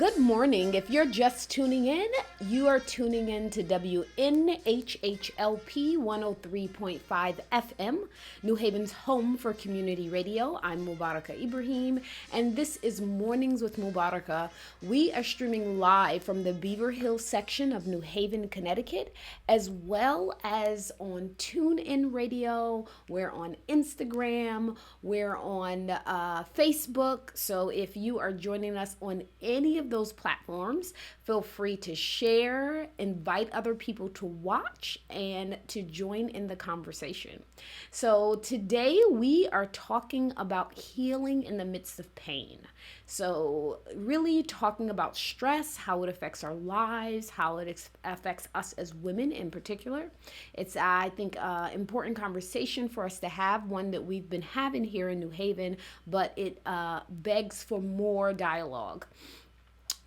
Good morning. If you're just tuning in, you are tuning in to WNHHLP 103.5 FM, New Haven's home for community radio. I'm Mubarakah Ibrahim, and this is Mornings with Mubarakah. We are streaming live from the Beaver Hill section of New Haven, Connecticut, as well as on TuneIn Radio. We're on Instagram. We're on Facebook. So if you are joining us on any of those platforms, feel free to share, invite other people to watch, and to join in the conversation. So today we are talking about healing in the midst of pain. So really talking about stress, how it affects our lives, how it affects us as women in particular. It's, I think, an important conversation for us to have, one that we've been having here in New Haven, but it begs for more dialogue.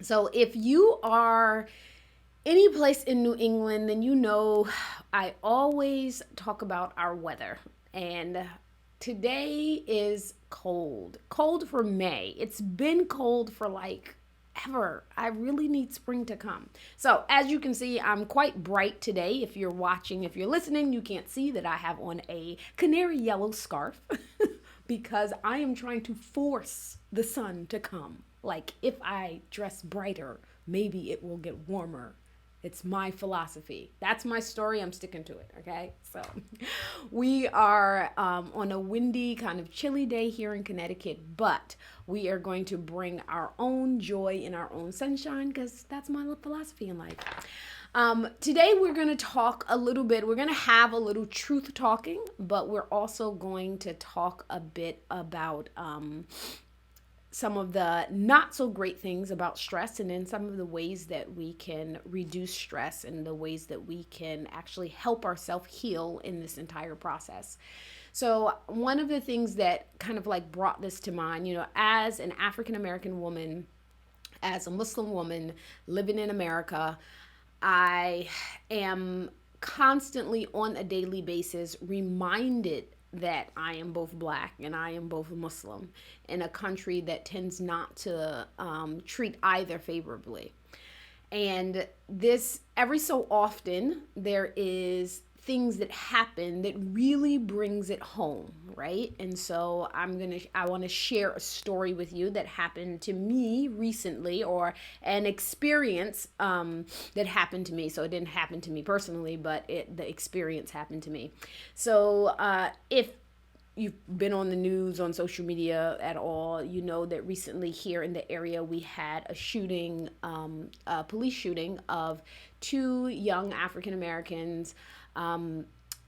So if you are any place in New England, then you know I always talk about our weather. And today is cold. Cold for May. It's been cold for like ever. I really need spring to come. So as you can see, I'm quite bright today. If you're watching, if you're listening, you can't see that I have on a canary yellow scarf because I am trying to force the sun to come. Like, if I dress brighter, maybe it will get warmer. It's my philosophy. That's my story. I'm sticking to it, okay? So we are on a windy, kind of chilly day here in Connecticut, but we are going to bring our own joy in our own sunshine because that's my philosophy in life. Today we're going to talk a little bit, we're going to have a little truth talking, but we're also going to talk a bit about some of the not so great things about stress, and then some of the ways that we can reduce stress and the ways that we can actually help ourselves heal in this entire process. So one of the things that kind of like brought this to mind, as an African American woman, as a Muslim woman living in America, I am constantly on a daily basis reminded that I am both Black and I am both Muslim in a country that tends not to treat either favorably. And this, every so often, there is things that happen that really brings it home, right? And so I want to share a story with you that happened to me recently, or an experience that happened to me. So it didn't happen to me personally, but the experience happened to me. So if you've been on the news, on social media at all, you know that recently here in the area we had a shooting, a police shooting of two young African Americans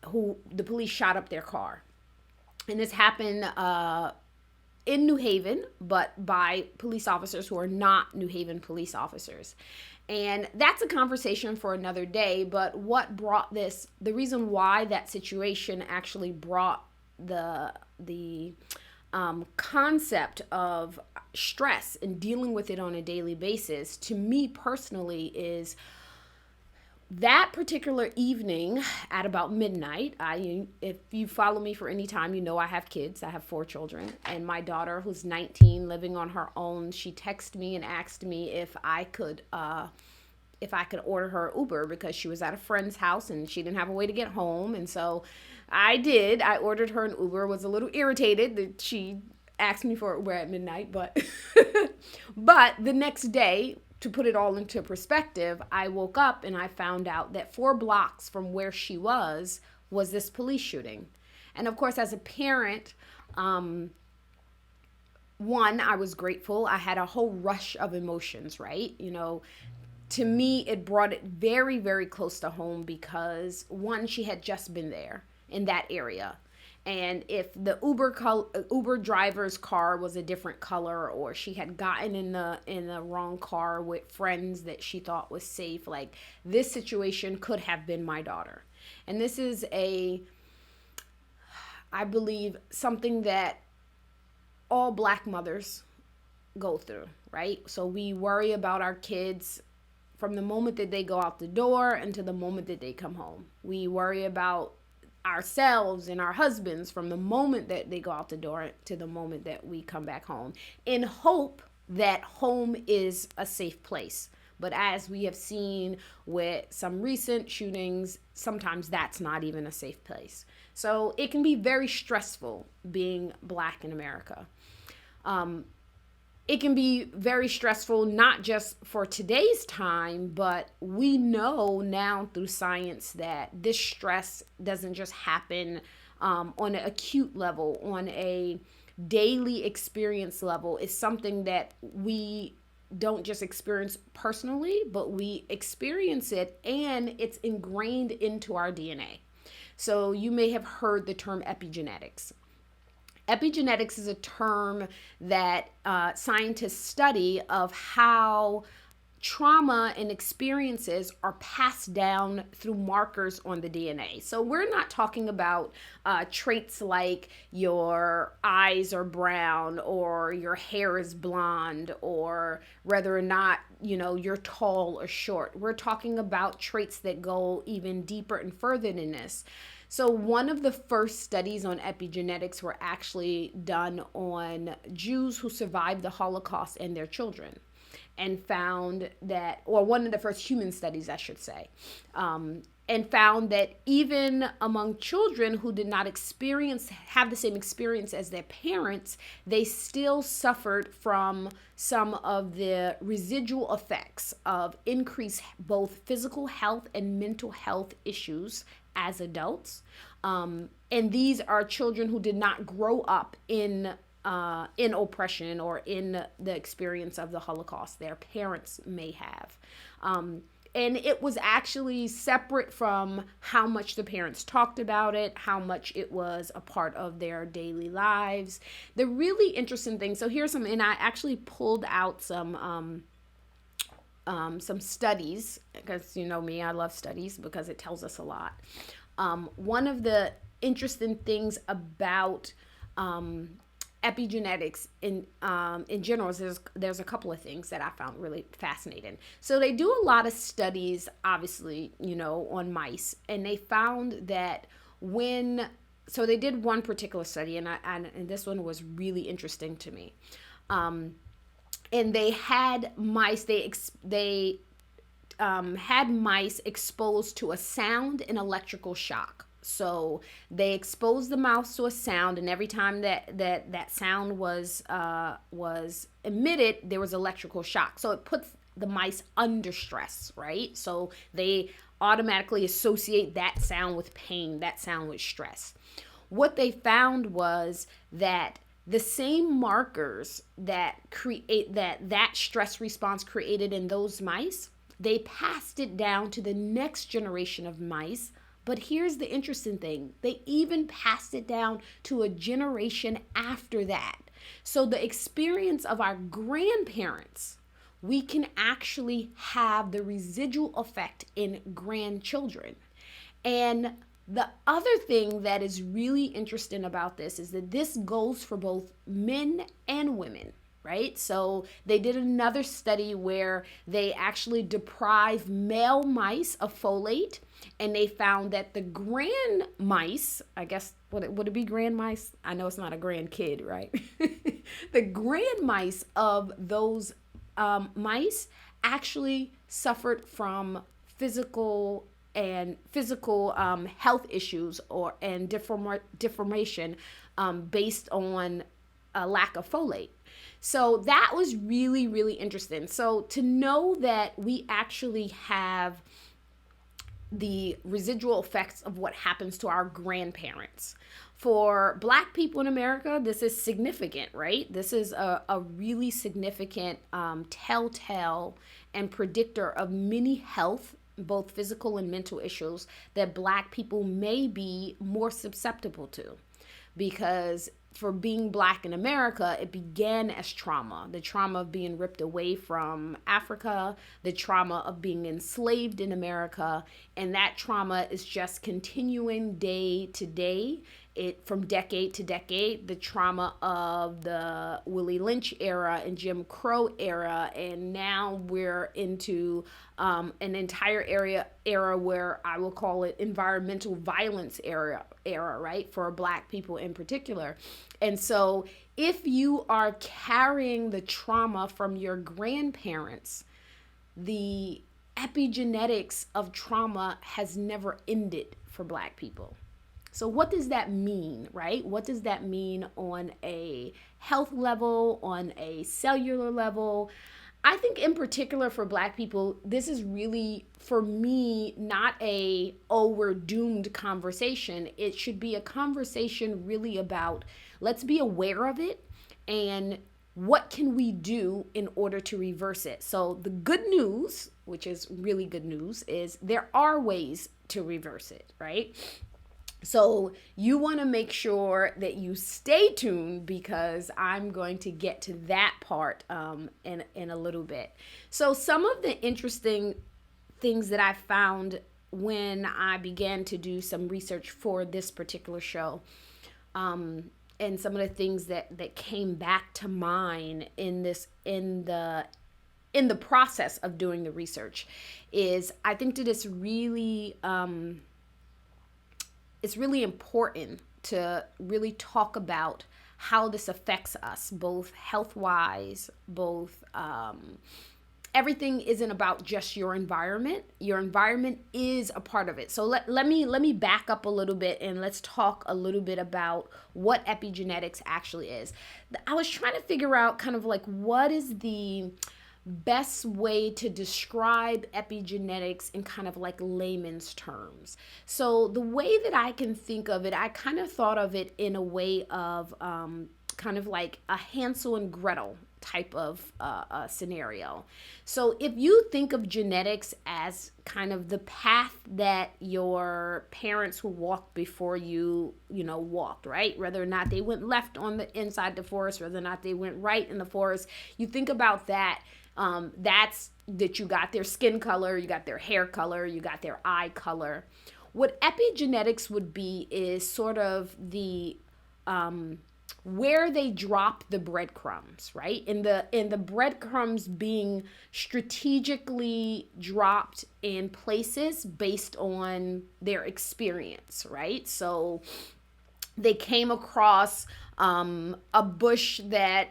who the police shot up their car. And this happened in New Haven, but by police officers who are not New Haven police officers. And that's a conversation for another day. But what brought this, the reason why that situation actually brought the concept of stress and dealing with it on a daily basis to me personally is that particular evening at about midnight. If you follow me for any time, you know I have kids. I have 4 children, and my daughter, who's 19, living on her own, she texted me and asked me if I could order her Uber because she was at a friend's house and she didn't have a way to get home. And so I did. I ordered her an Uber. Was a little irritated that she asked me for Uber at midnight, but but the next day, to put it all into perspective, I woke up and I found out that 4 blocks from where she was this police shooting. And of course, as a parent, one, I was grateful. I had a whole rush of emotions, right? To me, it brought it very, very close to home because, one, she had just been there in that area. And if the Uber driver's car was a different color, or she had gotten in the wrong car with friends that she thought was safe, like, this situation could have been my daughter. And this is I believe, something that all Black mothers go through, right? So we worry about our kids from the moment that they go out the door until the moment that they come home. We worry about ourselves and our husbands from the moment that they go out the door to the moment that we come back home, in hope that home is a safe place. But as we have seen with some recent shootings, sometimes that's not even a safe place. So it can be very stressful being Black in America. It can be very stressful, not just for today's time, but we know now through science that this stress doesn't just happen on an acute level, on a daily experience level. It's something that we don't just experience personally, but we experience it and it's ingrained into our DNA. So you may have heard the term epigenetics. Epigenetics is a term that scientists study of how trauma and experiences are passed down through markers on the DNA. So we're not talking about traits like your eyes are brown or your hair is blonde or whether or not, you're tall or short. We're talking about traits that go even deeper and further than this. So one of the first studies on epigenetics were actually done on Jews who survived the Holocaust and their children, and found that, or one of the first human studies, I should say, and found that even among children who did not have the same experience as their parents, they still suffered from some of the residual effects of increased both physical health and mental health issues as adults. And these are children who did not grow up in oppression or in the experience of the Holocaust. Their parents may have. And it was actually separate from how much the parents talked about it, how much it was a part of their daily lives. The really interesting thing, so here's some, and I actually pulled out some studies, because you know me, I love studies because it tells us a lot. One of the interesting things about epigenetics in general is there's a couple of things that I found really fascinating. So they do a lot of studies, obviously, on mice, and they found that so they did one particular study, and this one was really interesting to me. And they had mice. They had mice exposed to a sound and electrical shock. So they exposed the mouse to a sound, and every time that sound was emitted, there was electrical shock. So it puts the mice under stress, right? So they automatically associate that sound with pain, that sound with stress. What they found was that the same markers that create that stress response created in those mice, they passed it down to the next generation of mice. But here's the interesting thing. They even passed it down to a generation after that. So the experience of our grandparents, we can actually have the residual effect in grandchildren. And the other thing that is really interesting about this is that this goes for both men and women. Right? So they did another study where they actually deprived male mice of folate, and they found that the grand mice, I guess, would it be grand mice? I know it's not a grand kid, right? The grand mice of those mice actually suffered from physical health issues and deformation based on a lack of folate. So that was really, really interesting. So to know that we actually have the residual effects of what happens to our grandparents. For Black people in America, this is significant, right? This is a really significant telltale and predictor of many health, both physical and mental issues that Black people may be more susceptible to. Because for being Black in America, it began as trauma. The trauma of being ripped away from Africa, the trauma of being enslaved in America, and that trauma is just continuing day to day it from decade to decade, the trauma of the Willie Lynch era and Jim Crow era, and now we're into an entire era where I will call it environmental violence era, right, for Black people in particular. And so if you are carrying the trauma from your grandparents, the epigenetics of trauma has never ended for Black people. So what does that mean, right? What does that mean on a health level, on a cellular level? I think in particular for Black people, this is really, for me, not a, oh, we're doomed conversation. It should be a conversation really about, let's be aware of it and what can we do in order to reverse it. So the good news, which is really good news, is there are ways to reverse it, right? So you want to make sure that you stay tuned, because I'm going to get to that part in a little bit. So some of the interesting things that I found when I began to do some research for this particular show, and some of the things that came back to mind in the process of doing the research, is I think that it's really important to really talk about how this affects us, both health-wise, both everything isn't about just your environment. Your environment is a part of it. So let me back up a little bit and let's talk a little bit about what epigenetics actually is. I was trying to figure out kind of like what is the best way to describe epigenetics in kind of like layman's terms. So the way that I can think of it, I kind of thought of it in a way of kind of like a Hansel and Gretel type of scenario. So if you think of genetics as kind of the path that your parents who walked before you, walked, right? Whether or not they went left on the inside the forest, whether or not they went right in the forest, you think about that. That's that you got their skin color, you got their hair color, you got their eye color. What epigenetics would be is sort of the where they drop the breadcrumbs, right? In the breadcrumbs being strategically dropped in places based on their experience, right? So they came across a bush that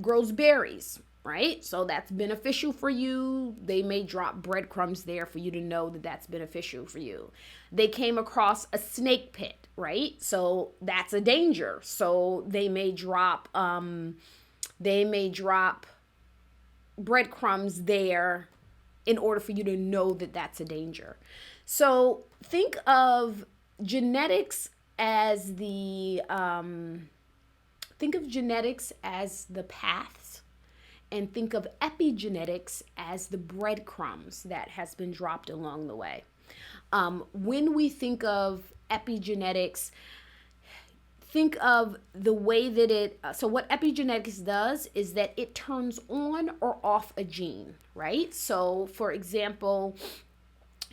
grows berries, right? So that's beneficial for you. They may drop breadcrumbs there for you to know that that's beneficial for you. They came across a snake pit, right? So that's a danger. So they may drop breadcrumbs there in order for you to know that that's a danger. So think of genetics as the paths, and think of epigenetics as the breadcrumbs that has been dropped along the way. When we think of epigenetics, think of the way that so what epigenetics does is that it turns on or off a gene, right? So for example,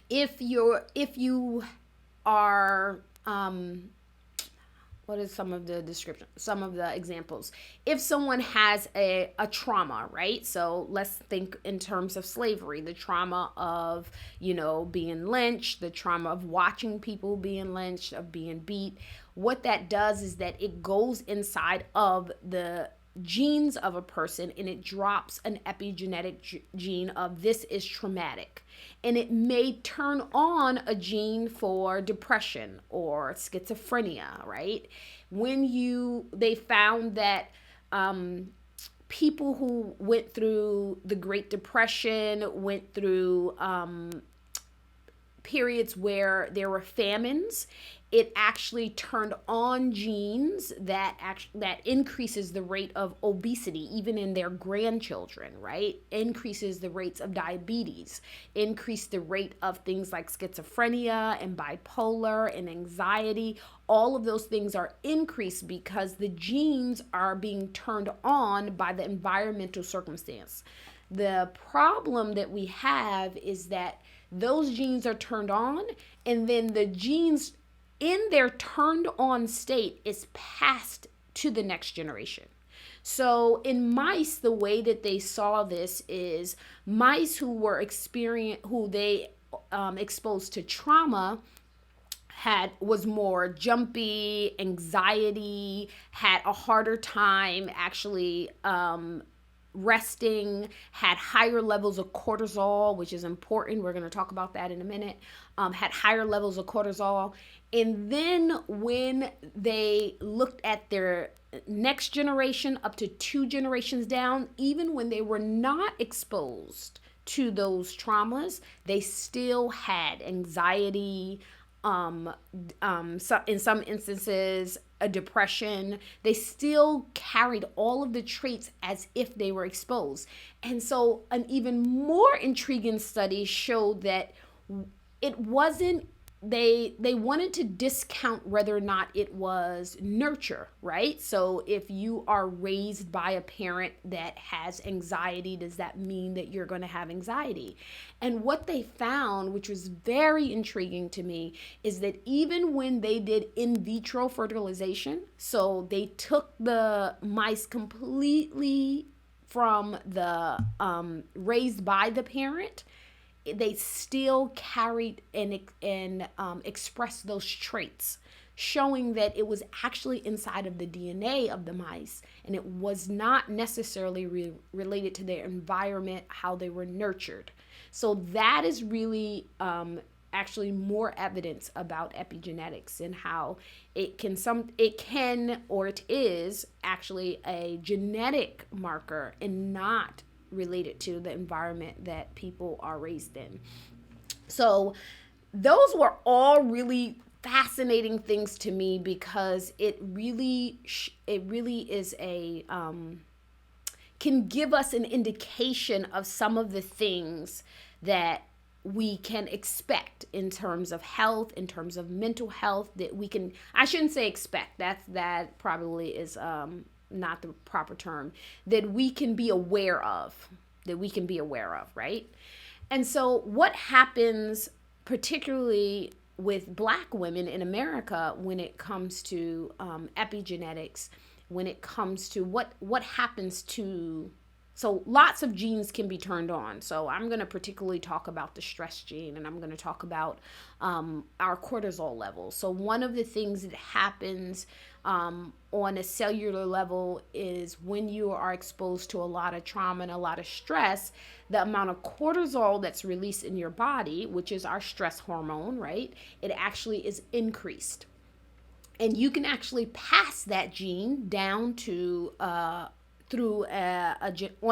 if you are what is some of the description, some of the examples? If someone has a trauma, right? So let's think in terms of slavery, the trauma of, being lynched, the trauma of watching people being lynched, of being beat. What that does is that it goes inside of the genes of a person and it drops an epigenetic gene of this is traumatic. And it may turn on a gene for depression or schizophrenia, right? They found that people who went through the Great Depression, went through periods where there were famines, it actually turned on genes that increases the rate of obesity, even in their grandchildren, right? Increases the rates of diabetes, increase the rate of things like schizophrenia and bipolar and anxiety. All of those things are increased because the genes are being turned on by the environmental circumstance. The problem that we have is that those genes are turned on, and then the genes in their turned on state is passed to the next generation. So in mice, the way that they saw this is mice who were exposed to trauma was more jumpy, anxiety, had a harder time actually resting, had higher levels of cortisol, which is important. We're going to talk about that in a minute. Had higher levels of cortisol. And then when they looked at their next generation up to 2 generations down, even when they were not exposed to those traumas, they still had anxiety, in some instances, a depression. They still carried all of the traits as if they were exposed. And so an even more intriguing study showed that it wasn't they wanted to discount whether or not it was nurture, right? So if you are raised by a parent that has anxiety, does that mean that you're going to have anxiety? And what they found, which was very intriguing to me, is that even when they did in vitro fertilization, so they took the mice completely from the raised by the parent, they still carried and expressed those traits, showing that it was actually inside of the DNA of the mice, and it was not necessarily related to their environment, how they were nurtured. So that is really actually more evidence about epigenetics and how it is actually a genetic marker and not related to the environment that people are raised in. So those were all really fascinating things to me, because it really is a can give us an indication of some of the things that we can expect in terms of health, in terms of mental health, that we can, I shouldn't say expect, that probably is not the proper term, that we can be aware of, right? And so what happens particularly with Black women in America when it comes to epigenetics, when it comes to what happens to, so lots of genes can be turned on. So I'm going to particularly talk about the stress gene, and I'm going to talk about our cortisol levels. So one of the things that happens on a cellular level is when you are exposed to a lot of trauma and a lot of stress, the amount of cortisol that's released in your body, which is our stress hormone, right? It actually is increased. And you can actually pass that gene down to on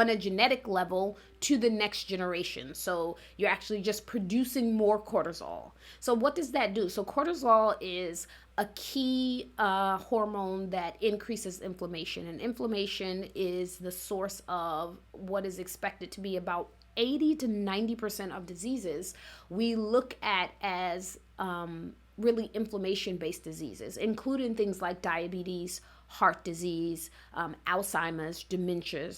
a genetic level to the next generation. So you're actually just producing more cortisol. So what does that do? So cortisol is a key hormone that increases inflammation, and inflammation is the source of what is expected to be about 80 to 90% of diseases we look at as really inflammation-based diseases, including things like diabetes, heart disease, Alzheimer's, dementia.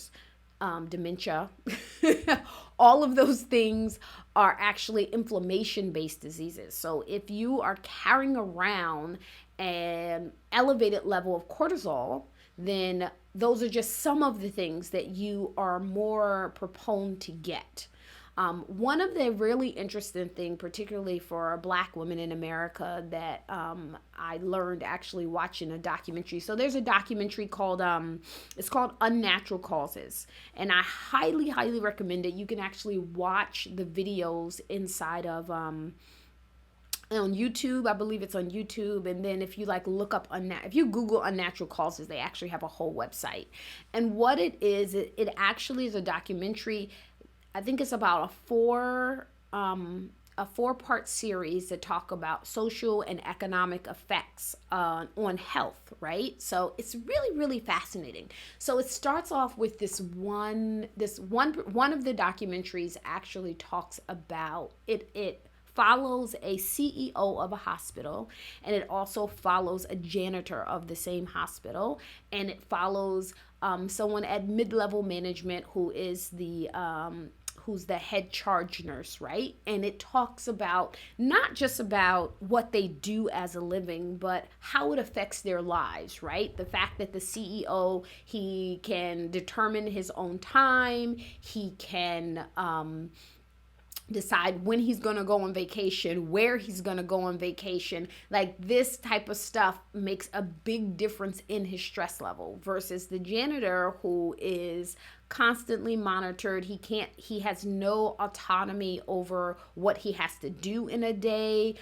All of those things are actually inflammation-based diseases. So if you are carrying around an elevated level of cortisol, then those are just some of the things that you are more prone to get. One of the really interesting things, particularly for Black women in America, that I learned actually watching a documentary. So there's a documentary called, it's called Unnatural Causes. And I highly, highly recommend it. You can actually watch the videos inside of, on YouTube. I believe it's on YouTube. And then if you look up, if you Google Unnatural Causes, they actually have a whole website. And what it is, it actually is a documentary. I think it's about a four-part series that talk about social and economic effects on health, right? So it's really, really fascinating. So it starts off with one of the documentaries actually talks about it follows a CEO of a hospital, and it also follows a janitor of the same hospital, and it follows someone at mid-level management who is who's the head charge nurse, right? And it talks about not just about what they do as a living, but how it affects their lives, right? The fact that the CEO, he can determine his own time, he can decide when he's going to go on vacation, where he's going to go on vacation. Like, this type of stuff makes a big difference in his stress level versus the janitor, who is constantly monitored. He has no autonomy over what he has to do in a day.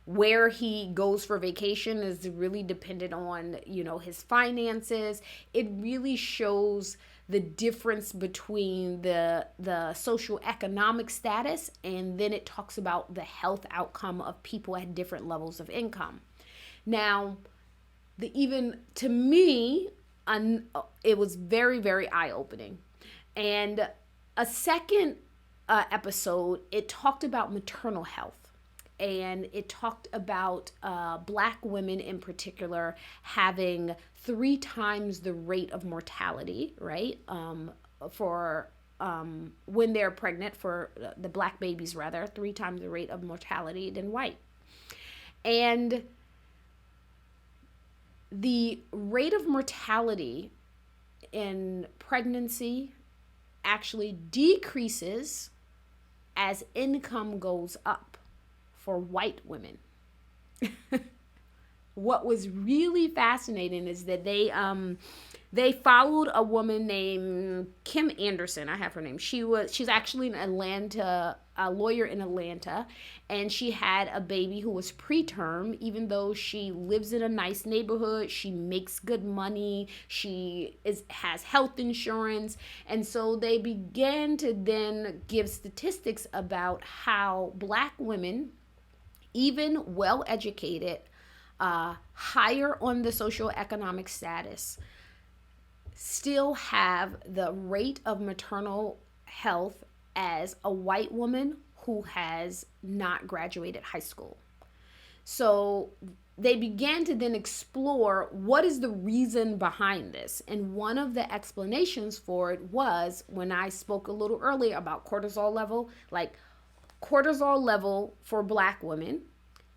Where he goes for vacation is really dependent on, his finances. It really shows the difference between the socioeconomic status, and then it talks about the health outcome of people at different levels of income. Now, to me, it was very, very eye-opening. And a second episode, it talked about maternal health. And it talked about Black women in particular having 3 times the rate of mortality, right? For when they're pregnant, for the Black babies rather, 3 times the rate of mortality than white. And the rate of mortality in pregnancy actually decreases as income goes up for white women. What was really fascinating is that they followed a woman named Kim Anderson. I have her name. She's actually a lawyer in Atlanta, and she had a baby who was preterm. Even though she lives in a nice neighborhood, she makes good money, she has health insurance, and so they began to then give statistics about how Black women, even well educated, higher on the socioeconomic status, still have the rate of maternal health as a white woman who has not graduated high school. So they began to then explore what is the reason behind this. And one of the explanations for it was, when I spoke a little earlier about cortisol level, like cortisol level for Black women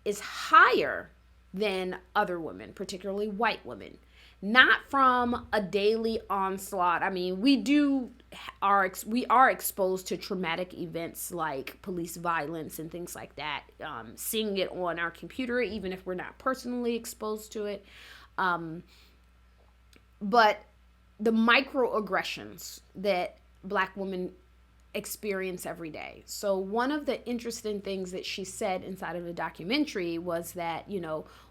is higher than other women, particularly white women. Not from a daily onslaught. I mean, we are exposed to traumatic events like police violence and things like that, seeing it on our computer, even if we're not personally exposed to it. But the microaggressions that Black women experience every day. So one of the interesting things that she said inside of the documentary was that,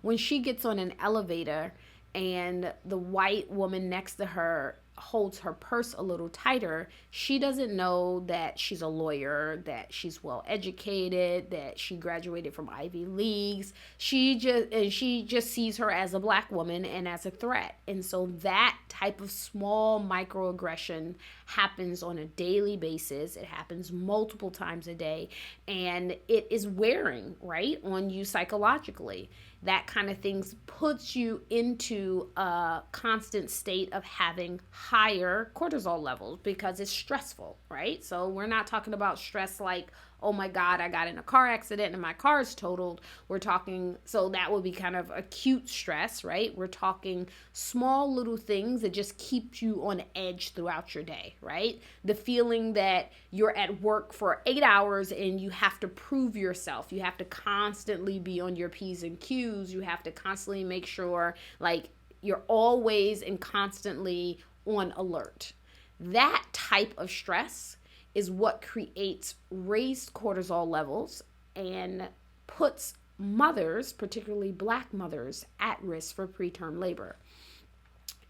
when she gets on an elevator and the white woman next to her holds her purse a little tighter, she doesn't know that she's a lawyer, that she's well educated, that she graduated from Ivy Leagues. She just sees her as a Black woman and as a threat. And so that type of small microaggression happens on a daily basis. It happens multiple times a day, and it is wearing, right, on you psychologically. That kind of things puts you into a constant state of having higher cortisol levels because it's stressful, right? So we're not talking about stress like, oh my God, I got in a car accident and my car is totaled. We're talking, so that would be kind of acute stress, right? We're talking small little things that just keep you on edge throughout your day, right? The feeling that you're at work for 8 hours and you have to prove yourself. You have to constantly be on your P's and Q's. You have to constantly make sure like you're always and constantly on alert. That type of stress is what creates raised cortisol levels and puts mothers, particularly Black mothers, at risk for preterm labor.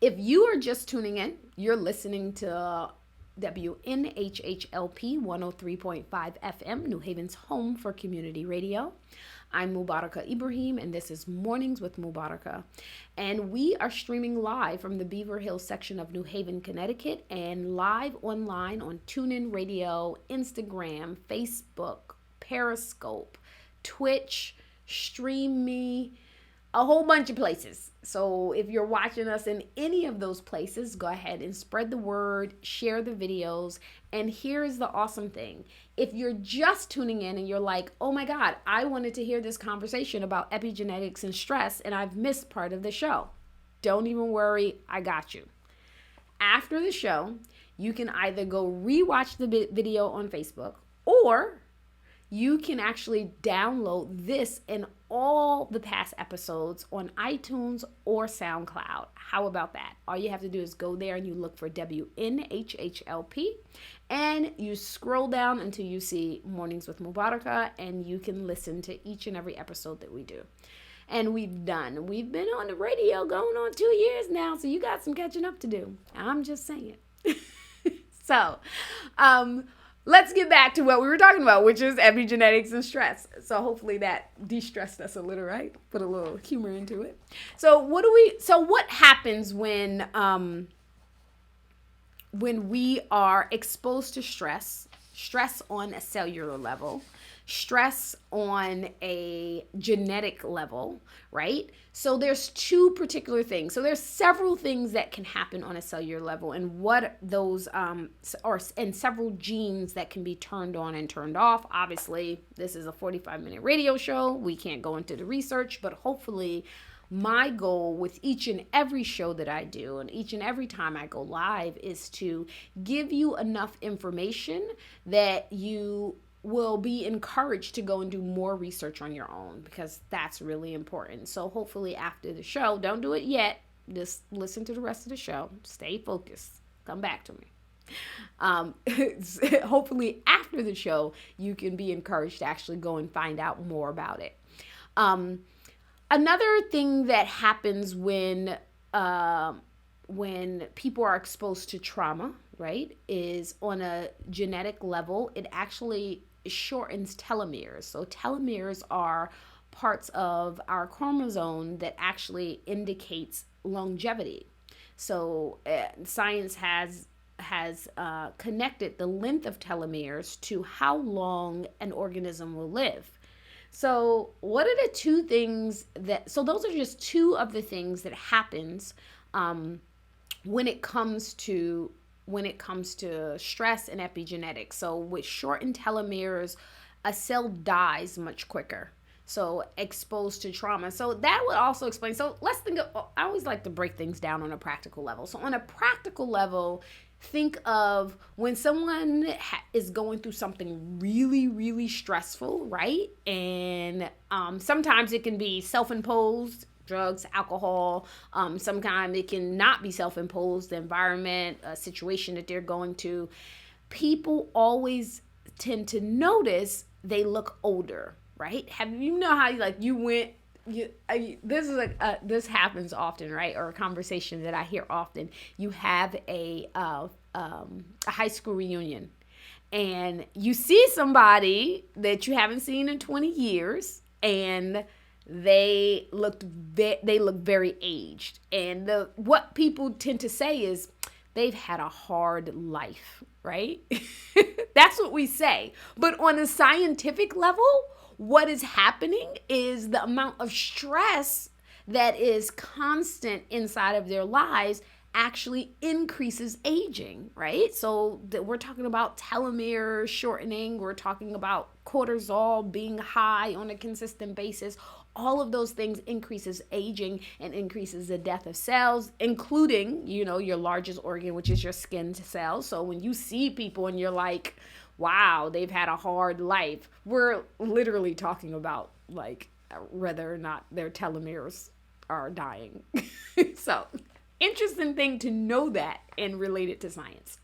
If you are just tuning in, you're listening to WNHHLP 103.5 FM, New Haven's home for community radio. I'm Mubarakah Ibrahim, and this is Mornings with Mubarakah. And we are streaming live from the Beaver Hills section of New Haven, Connecticut, and live online on TuneIn Radio, Instagram, Facebook, Periscope, Twitch, Stream Me, a whole bunch of places. So if you're watching us in any of those places, go ahead and spread the word, share the videos. And here's the awesome thing. If you're just tuning in and you're like, oh my God, I wanted to hear this conversation about epigenetics and stress, and I've missed part of the show, don't even worry, I got you. After the show, you can either go rewatch the video on Facebook, or you can actually download this and all the past episodes on iTunes or SoundCloud. How about that? All you have to do is go there and you look for WNHHLP, and you scroll down until you see Mornings with Mubarakah, and you can listen to each and every episode that we do. And we've been on the radio going on 2 years now, so you got some catching up to do. I'm just saying. So, let's get back to what we were talking about, which is epigenetics and stress. So hopefully that de-stressed us a little, right? Put a little humor into it. So what happens when we are exposed to stress on a cellular level, stress on a genetic level, right? So there's two particular things. So there's several things that can happen on a cellular level, and what those and several genes that can be turned on and turned off. Obviously, this is a 45-minute radio show. We can't go into the research, but hopefully my goal with each and every show that I do and each and every time I go live is to give you enough information that you will be encouraged to go and do more research on your own, because that's really important. So hopefully after the show, don't do it yet, just listen to the rest of the show, stay focused, come back to me. Hopefully after the show, you can be encouraged to actually go and find out more about it. Another thing that happens when people are exposed to trauma, right, is on a genetic level, it actually shortens telomeres. So telomeres are parts of our chromosome that actually indicates longevity. So science has connected the length of telomeres to how long an organism will live. So what are the two things so those are just two of the things that happens when it comes to stress and epigenetics. So with shortened telomeres, a cell dies much quicker. So exposed to trauma. So that would also explain. So let's think of, I always like to break things down on a practical level. So on a practical level, think of when someone is going through something really, really stressful, right? And sometimes it can be self-imposed, drugs, alcohol. Sometimes it can not be self-imposed, the environment, a situation that they're going to. People always tend to notice they look older, right? This happens often, right? Or a conversation that I hear often. You have a high school reunion, and you see somebody that you haven't seen in 20 years, and they look very aged. And what people tend to say is they've had a hard life, right? That's what we say. But on a scientific level, what is happening is the amount of stress that is constant inside of their lives actually increases aging, right? So we're talking about telomere shortening. We're talking about cortisol being high on a consistent basis. All of those things increases aging and increases the death of cells, including, your largest organ, which is your skin cells. So when you see people and you're like, wow, they've had a hard life, we're literally talking about like whether or not their telomeres are dying. So interesting thing to know that and relate it to science.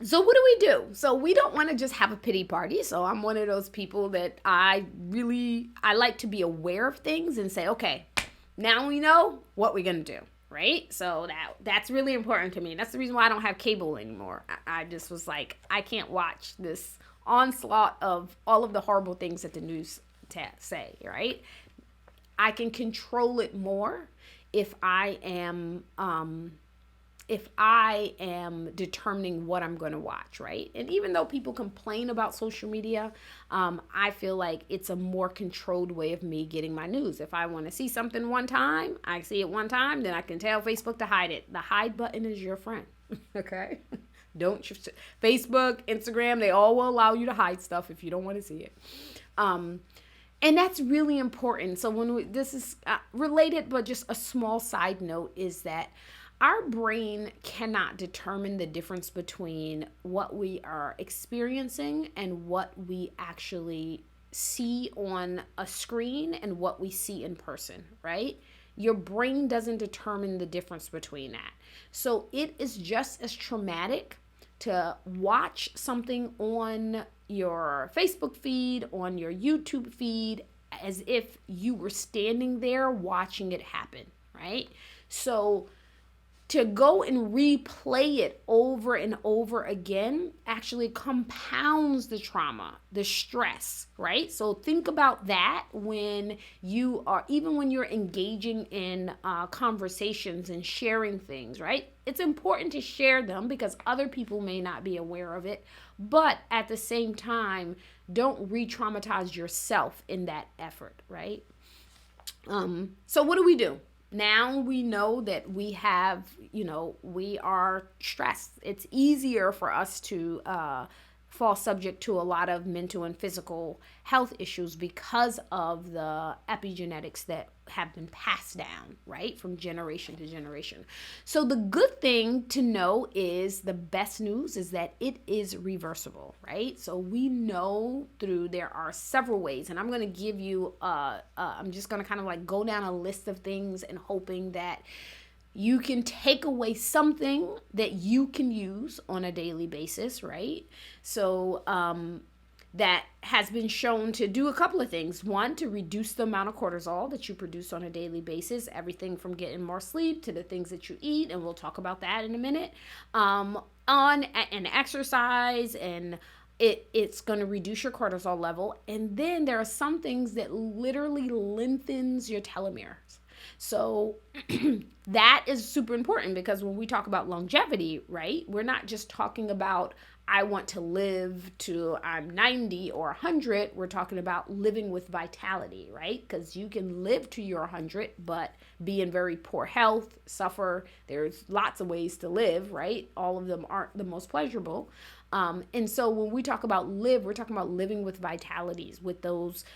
So what do? So we don't want to just have a pity party. So I'm one of those people that I like to be aware of things and say, okay, now we know what we're going to do, right? So that's really important to me. That's the reason why I don't have cable anymore. I just was like, I can't watch this onslaught of all of the horrible things that the news say, right? I can control it more if I am if I am determining what I'm going to watch, right? And even though people complain about social media, I feel like it's a more controlled way of me getting my news. If I want to see something one time, I see it one time, then I can tell Facebook to hide it. The hide button is your friend, okay? Don't Facebook, Instagram, they all will allow you to hide stuff if you don't want to see it. And that's really important. So this is related, but just a small side note is that our brain cannot determine the difference between what we are experiencing and what we actually see on a screen and what we see in person, right? Your brain doesn't determine the difference between that. So it is just as traumatic to watch something on your Facebook feed, on your YouTube feed, as if you were standing there watching it happen, right? So to go and replay it over and over again actually compounds the trauma, the stress, right? So think about that when you are, even when you're engaging in conversations and sharing things, right? It's important to share them because other people may not be aware of it, but at the same time, don't re-traumatize yourself in that effort, right? So what do? Now we know that we have, we are stressed. It's easier for us to fall subject to a lot of mental and physical health issues because of the epigenetics that have been passed down, right, from generation to generation. So the good thing to know is, the best news is that it is reversible, right? So we know there are several ways, and I'm going to give you, I'm just going to kind of like go down a list of things and hoping that you can take away something that you can use on a daily basis, right? So that has been shown to do a couple of things. One, to reduce the amount of cortisol that you produce on a daily basis, everything from getting more sleep to the things that you eat, and we'll talk about that in a minute. On and exercise, and it's going to reduce your cortisol level. And then there are some things that literally lengthens your telomeres. So that is super important, because when we talk about longevity, right, we're not just talking about I want to live to I'm 90 or 100. We're talking about living with vitality, right? Because you can live to your 100, but be in very poor health, suffer. There's lots of ways to live, right? All of them aren't the most pleasurable. And so when we talk about we're talking about living with vitalities, with those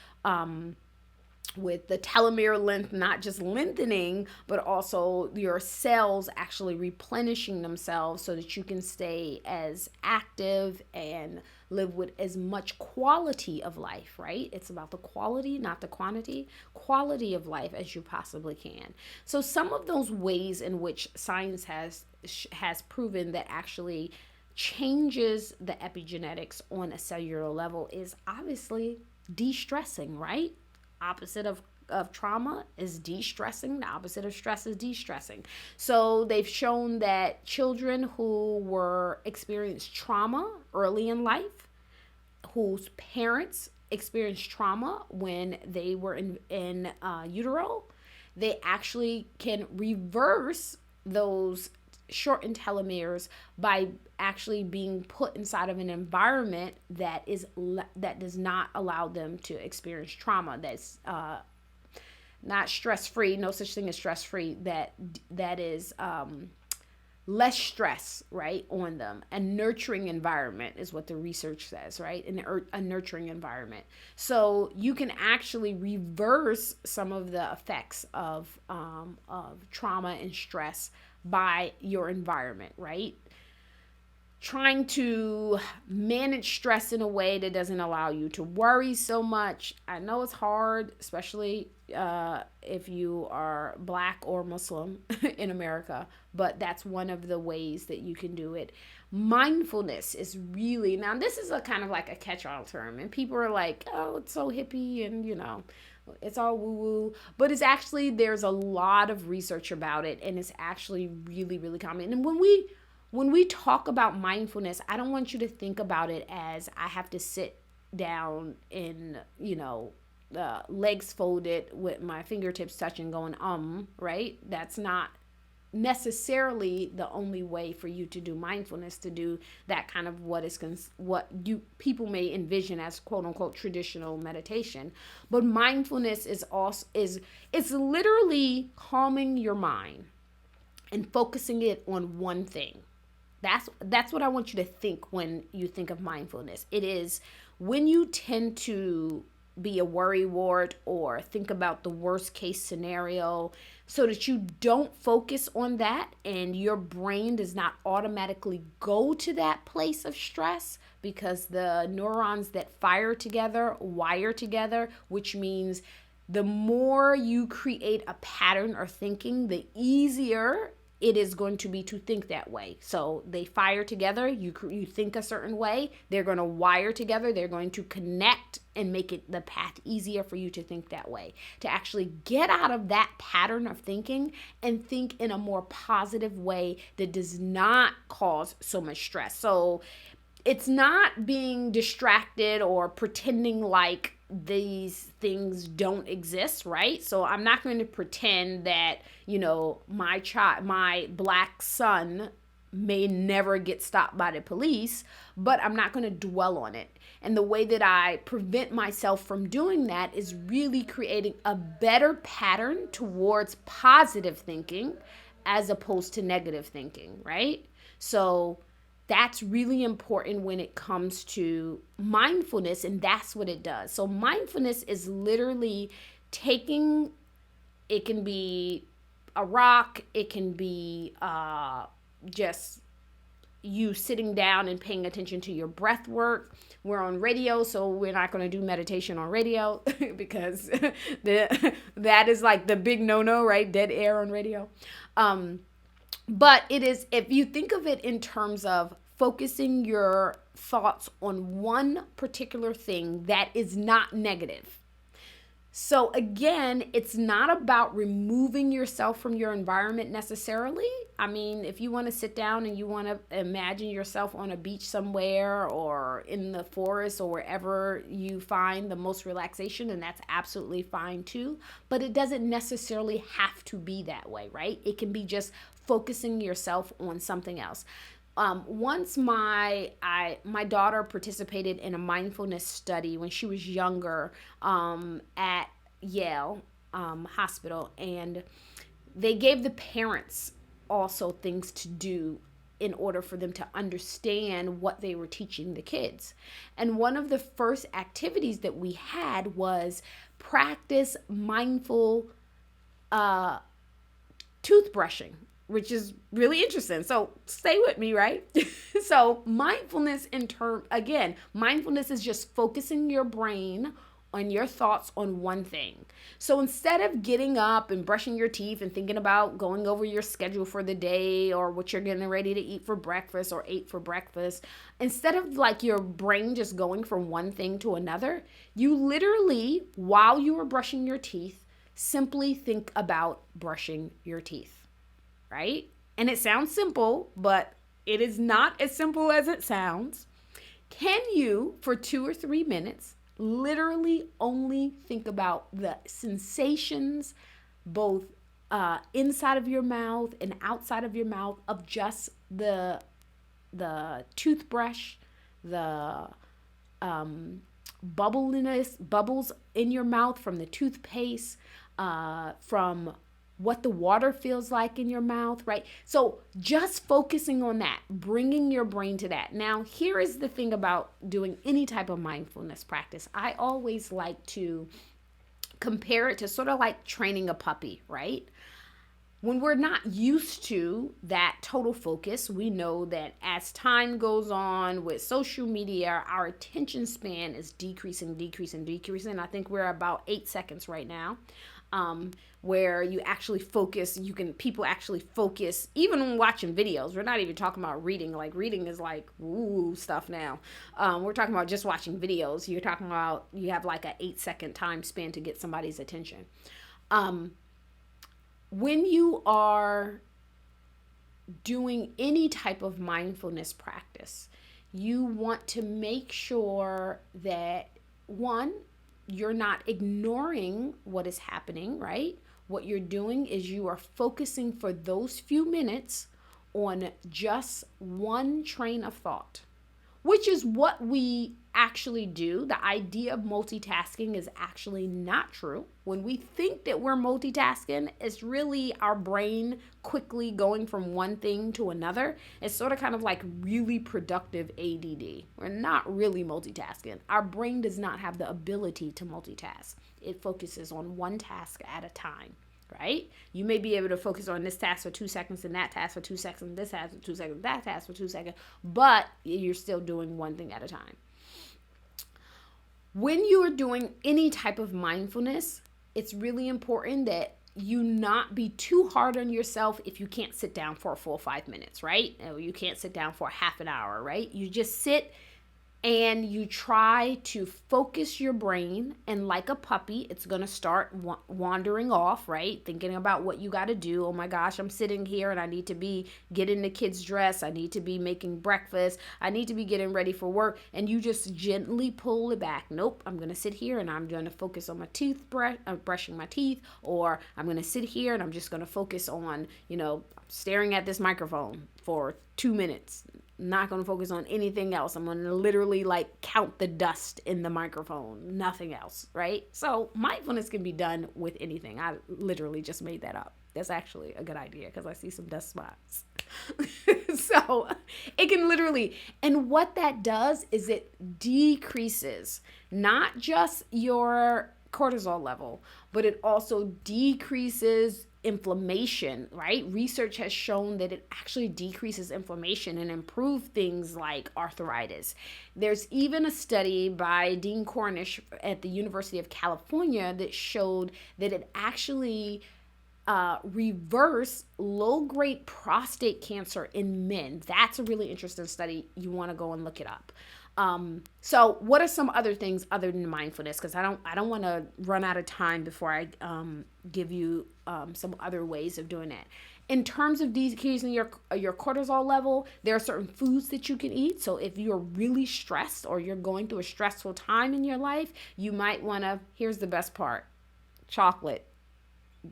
with the telomere length not just lengthening, but also your cells actually replenishing themselves so that you can stay as active and live with as much quality of life, right? It's about the quality, not the quality of life as you possibly can. So some of those ways in which science has proven that actually changes the epigenetics on a cellular level is obviously de-stressing, right? Opposite of trauma is de-stressing. The opposite of stress is de-stressing. So they've shown that children who experienced trauma early in life, whose parents experienced trauma when they were in utero, they actually can reverse those shortened telomeres by actually being put inside of an environment that does not allow them to experience trauma, that's not stress-free, no such thing as stress-free, that is less stress, right, on them. A nurturing environment is what the research says, right? A nurturing environment. So you can actually reverse some of the effects of trauma and stress by your environment, right? Trying to manage stress in a way that doesn't allow you to worry so much. I know it's hard, especially if you are Black or Muslim in America, but that's one of the ways that you can do it. Mindfulness is really, now this is a kind of like a catch-all term, and people are like, oh, it's so hippie, and it's all woo-woo, but it's actually, there's a lot of research about it, and it's actually really, really common. And when we talk about mindfulness, I don't want you to think about it as I have to sit down in, legs folded with my fingertips touching going, right? That's not necessarily the only way for you to do mindfulness, to do that kind of what you people may envision as quote unquote traditional meditation. But mindfulness is also is it's literally calming your mind and focusing it on one thing. That's what I want you to think when you think of mindfulness. It is when you tend to be a worrywart or think about the worst case scenario, so that you don't focus on that and your brain does not automatically go to that place of stress, because the neurons that fire together wire together, which means the more you create a pattern or thinking, the easier it is going to be to think that way. So they fire together. You think a certain way. They're going to wire together. They're going to connect and make it the path easier for you to think that way. To actually get out of that pattern of thinking and think in a more positive way that does not cause so much stress. So it's not being distracted or pretending like these things don't exist, right? So I'm not going to pretend that, my black son may never get stopped by the police, but I'm not going to dwell on it. And the way that I prevent myself from doing that is really creating a better pattern towards positive thinking as opposed to negative thinking, right? So that's really important when it comes to mindfulness, and that's what it does. So mindfulness is literally taking, it can be a rock, it can be just you sitting down and paying attention to your breath work. We're on radio, so we're not going to do meditation on radio because that is like the big no-no, right? Dead air on radio. But it is, if you think of it in terms of focusing your thoughts on one particular thing that is not negative. So again, it's not about removing yourself from your environment necessarily. I mean, if you want to sit down and you want to imagine yourself on a beach somewhere or in the forest or wherever you find the most relaxation, and that's absolutely fine too. But it doesn't necessarily have to be that way, right? It can be just focusing yourself on something else. Once my daughter participated in a mindfulness study when she was younger at Yale Hospital, and they gave the parents also things to do in order for them to understand what they were teaching the kids. And one of the first activities that we had was practice mindful toothbrushing, which is really interesting. So stay with me, right? So mindfulness mindfulness is just focusing your brain on your thoughts on one thing. So instead of getting up and brushing your teeth and thinking about going over your schedule for the day or what you're getting ready to eat for breakfast or ate for breakfast, instead of like your brain just going from one thing to another, you literally, while you are brushing your teeth, simply think about brushing your teeth, right? And it sounds simple, but it is not as simple as it sounds. Can you, for 2 or 3 minutes, literally only think about the sensations, both inside of your mouth and outside of your mouth, of just the toothbrush, the bubbles in your mouth from the toothpaste, from what the water feels like in your mouth, right? So just focusing on that, bringing your brain to that. Now, here is the thing about doing any type of mindfulness practice. I always like to compare it to sort of like training a puppy, right? When we're not used to that total focus, we know that as time goes on with social media, our attention span is decreasing. I think we're about 8 seconds right now. Where you actually focus, people actually focus, even when watching videos. We're not even talking about reading. Like reading is like, ooh, stuff now. We're talking about just watching videos. You're talking about, you have like an 8-second time span to get somebody's attention. When you are doing any type of mindfulness practice, you want to make sure that, one, you're not ignoring what is happening, right? what you're doing is you are focusing for those few minutes on just one train of thought, which is what we actually do. The idea of multitasking is actually not true. When we think that we're multitasking, it's really our brain quickly going from one thing to another. It's sort of kind of like really productive ADD. We're not really multitasking. Our brain does not have the ability to multitask. It focuses on one task at a time. Right? You may be able to focus on this task for 2 seconds and that task for 2 seconds, this task for 2 seconds, that task for 2 seconds, but you're still doing one thing at a time. When you are doing any type of mindfulness, it's really important that you not be too hard on yourself if you can't sit down for a full 5 minutes, right? Or you can't sit down for a half an hour, right? You just sit and you try to focus your brain, and like a puppy, it's going to start wandering off, right? Thinking about what you got to do. Oh my gosh, I'm sitting here and I need to be getting the kids dressed. I need to be making breakfast. I need to be getting ready for work. And you just gently pull it back. Nope, I'm going to sit here and I'm going to focus on my brushing my teeth, or I'm going to sit here and I'm just going to focus on, staring at this microphone for 2 minutes. Not going to focus on anything else. I'm going to literally count the dust in the microphone. Nothing else, right? So mindfulness can be done with anything. I literally just made that up. That's actually a good idea because I see some dust spots. So it can literally, and what that does is it decreases not just your cortisol level, but it also decreases inflammation, right? Research has shown that it actually decreases inflammation and improves things like arthritis. There's even a study by Dean Cornish at the University of California that showed that it actually reverse low-grade prostate cancer in men. That's a really interesting study. You want to go and look it up. So what are some other things other than mindfulness? Because I don't want to run out of time before I give you some other ways of doing that. In terms of decreasing your cortisol level, there are certain foods that you can eat. So if you're really stressed or you're going through a stressful time in your life, you might want to, here's the best part, chocolate.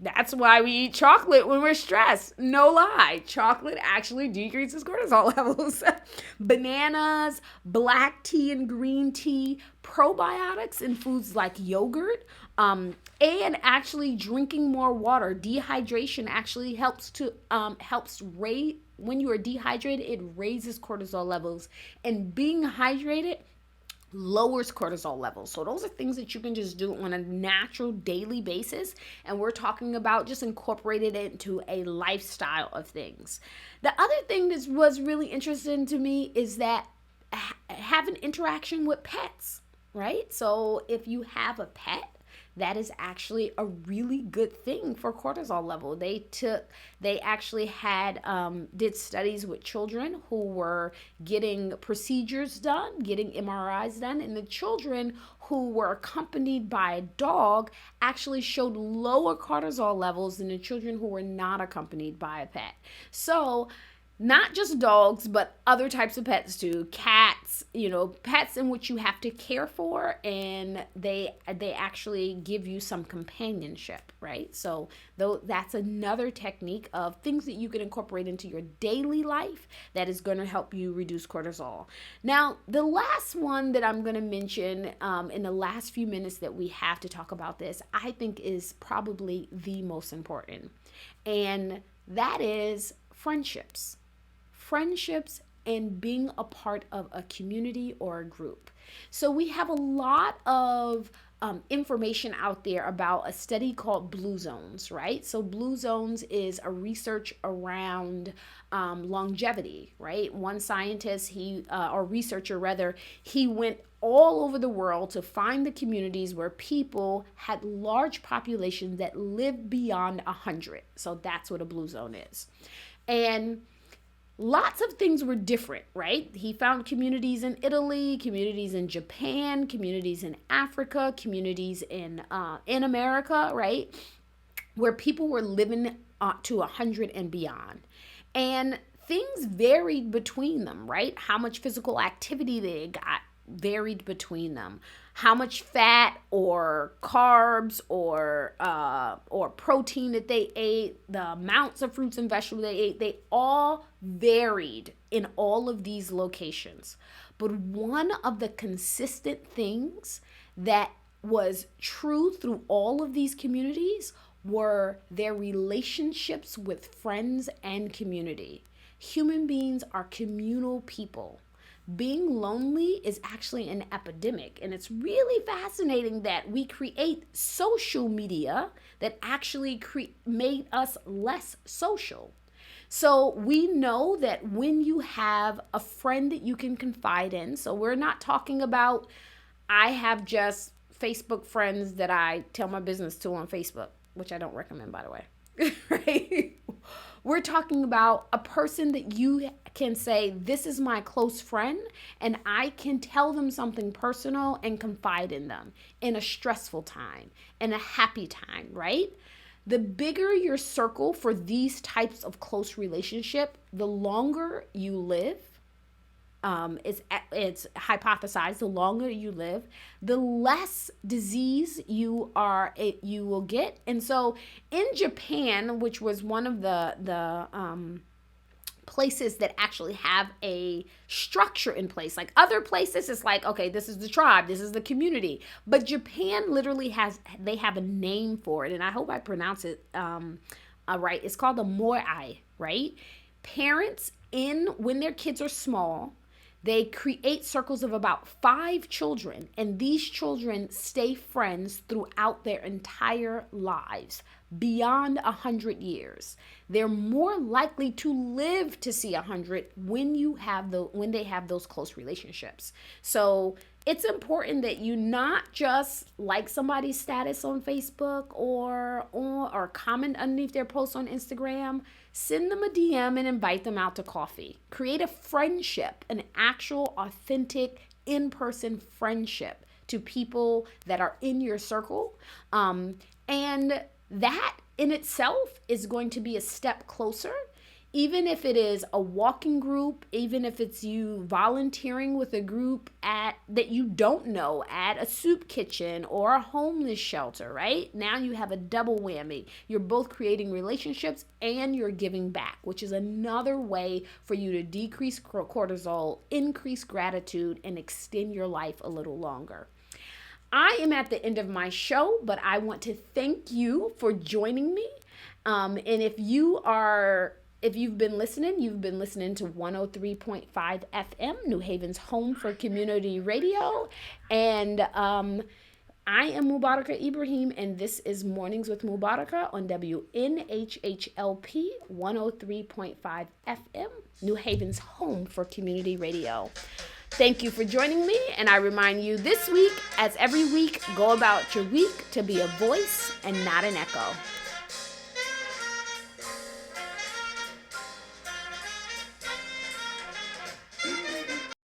That's why we eat chocolate when we're stressed. No lie. Chocolate actually decreases cortisol levels. Bananas, black tea and green tea, probiotics in foods like yogurt, and actually drinking more water. Dehydration actually helps raise, when you are dehydrated, it raises cortisol levels. And being hydrated lowers cortisol levels. So those are things that you can just do on a natural daily basis. And we're talking about just incorporating it into a lifestyle of things. The other thing that was really interesting to me is that have an interaction with pets, right? So if you have a pet, that is actually a really good thing for cortisol level. They actually did studies with children who were getting procedures done, getting MRIs done, and the children who were accompanied by a dog actually showed lower cortisol levels than the children who were not accompanied by a pet. So not just dogs, but other types of pets too. Cats, pets in which you have to care for, and they actually give you some companionship, right? So that's another technique of things that you can incorporate into your daily life that is going to help you reduce cortisol. Now, the last one that I'm going to mention in the last few minutes that we have to talk about this, I think is probably the most important, and that is friendships. Friendships and being a part of a community or a group. So we have a lot of information out there about a study called Blue Zones, right? So Blue Zones is a research around longevity, right? One scientist, or researcher rather, he went all over the world to find the communities where people had large populations that lived beyond 100. So that's what a blue zone is. And lots of things were different, right? He found communities in Italy, communities in Japan, communities in Africa, communities in America, right? Where people were living to 100 and beyond. And things varied between them, right? How much physical activity they got varied between them. how much fat or carbs or protein that they ate, the amounts of fruits and vegetables they ate, they all varied in all of these locations. But one of the consistent things that was true through all of these communities were their relationships with friends and community. Human beings are communal people. Being lonely is actually an epidemic, and it's really fascinating that we create social media that actually made us less social. So we know that when you have a friend that you can confide in, so we're not talking about I have just Facebook friends that I tell my business to on Facebook, which I don't recommend, by the way, right? We're talking about a person that you can say, this is my close friend, and I can tell them something personal and confide in them in a stressful time, in a happy time, right? The bigger your circle for these types of close relationship, the longer you live. It's hypothesized the longer you live, the less disease you will get. And so in Japan, which was one of the places that actually have a structure in place, like other places it's like, okay, this is the tribe, this is the community, but Japan literally they have a name for it, and I hope I pronounce it right. It's called the moai, right? Parents, when their kids are small, they create circles of about 5 children, and these children stay friends throughout their entire lives, beyond 100 years. They're more likely to live to see 100 when they have those close relationships. So it's important that you not just like somebody's status on Facebook or comment underneath their post on Instagram. Send them a DM and invite them out to coffee. Create a friendship, an actual, authentic, in-person friendship to people that are in your circle. And that in itself is going to be a step closer. Even if it is a walking group, even if it's you volunteering with a group that you don't know at a soup kitchen or a homeless shelter, right? Now you have a double whammy. You're both creating relationships and you're giving back, which is another way for you to decrease cortisol, increase gratitude, and extend your life a little longer. I am at the end of my show, but I want to thank you for joining me. And if you've been listening to 103.5 FM, New Haven's home for community radio. And I am Mubarakah Ibrahim, and this is Mornings with Mubarakah on WNHHLP 103.5 FM, New Haven's home for community radio. Thank you for joining me, and I remind you this week, as every week, go about your week to be a voice and not an echo.